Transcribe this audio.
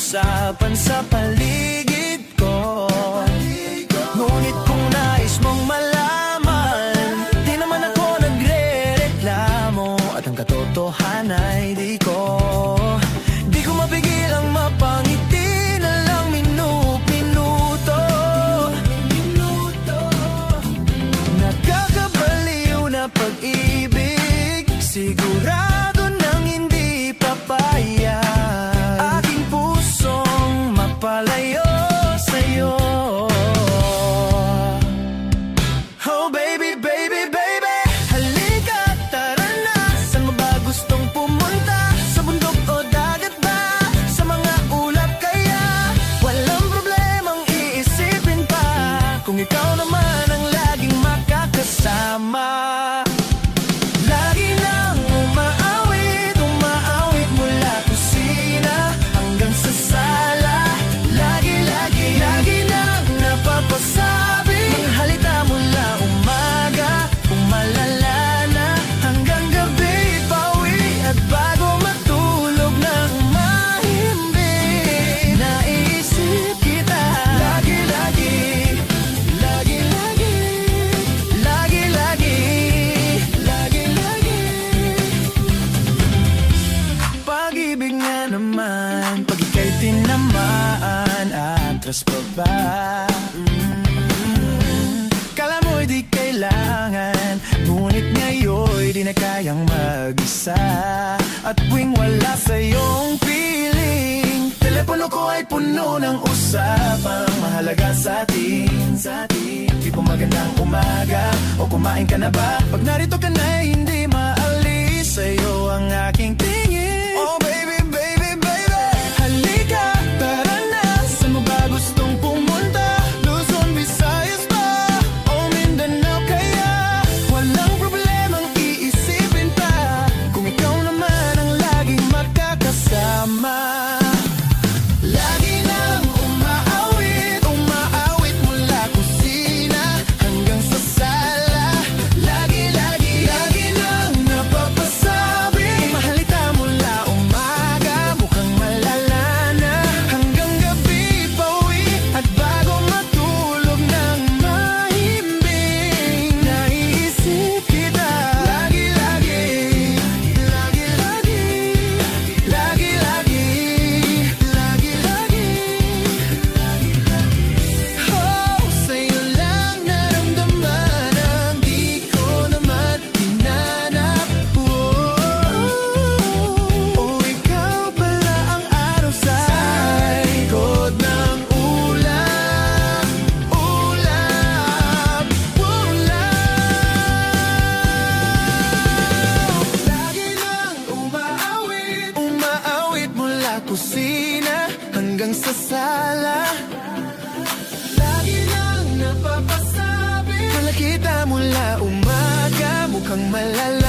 usapan sa paligid ko. Ngunit kung nais mong malaman, di naman ako nagre-reklamo. At ang katotohanan ay di ko mapigil ang mapangiti na lang minuto. Nakakabaliw na pag-ibig, sigurado nang hindi papayag aking pusong mapalayo sa'yo. Oh baby, baby, baby, halika, tara na. Saan mo ba gustong pumunta? Sa bundok o dagat ba? Sa mga ulap kaya? Walang problemang iisipin pa, kung ikaw naman ang laging makakasama. Lagi nang umaawit mula kusina hanggang sa sala. Lagi nang napapasabi, maghalita mula umaga, kung malala na hanggang gabi. Pauwi at bago matulog ng mahimbing, naiisip kita. Lagi pag-ibig nga naman, pag ika'y tinamaan, atras pa ba? Kala mo'y di kailangan, ngunit ngayon'y di na kayang mag-isa. At tuwing wala sa'yong feeling, telepono ko ay puno ng usapang mahalaga sa atin. Di po magandang umaga, o kumain ka na ba? Pag narito ka na, hindi maalis sa'yo ang aking tingin. Oh baby, baby, baby, halika, tara na. Saan mo ba gustong pumunta? Luzon, Visayas ba? O Mindanao kaya? Walang problemang iisipin pa, kung ikaw naman ang laging makakasama. Lagi nang umaawit mula kusina hanggang sa sala. Lagi nang napapasabi, mahalita mula umaga, mukhang malala na hanggang gabi. Pauwi at bago matulog ng mahimbing, naiisip kita. Lagi oh, sa'yo lang naramdaman ang di ko naman hinanap. Oh, ikaw pala ang araw sa likod ng ulap. Lagi nang umaawit mula kusina hanggang sa sala. Lagi nang napapasabi, malakita mula umaga, mukhang malala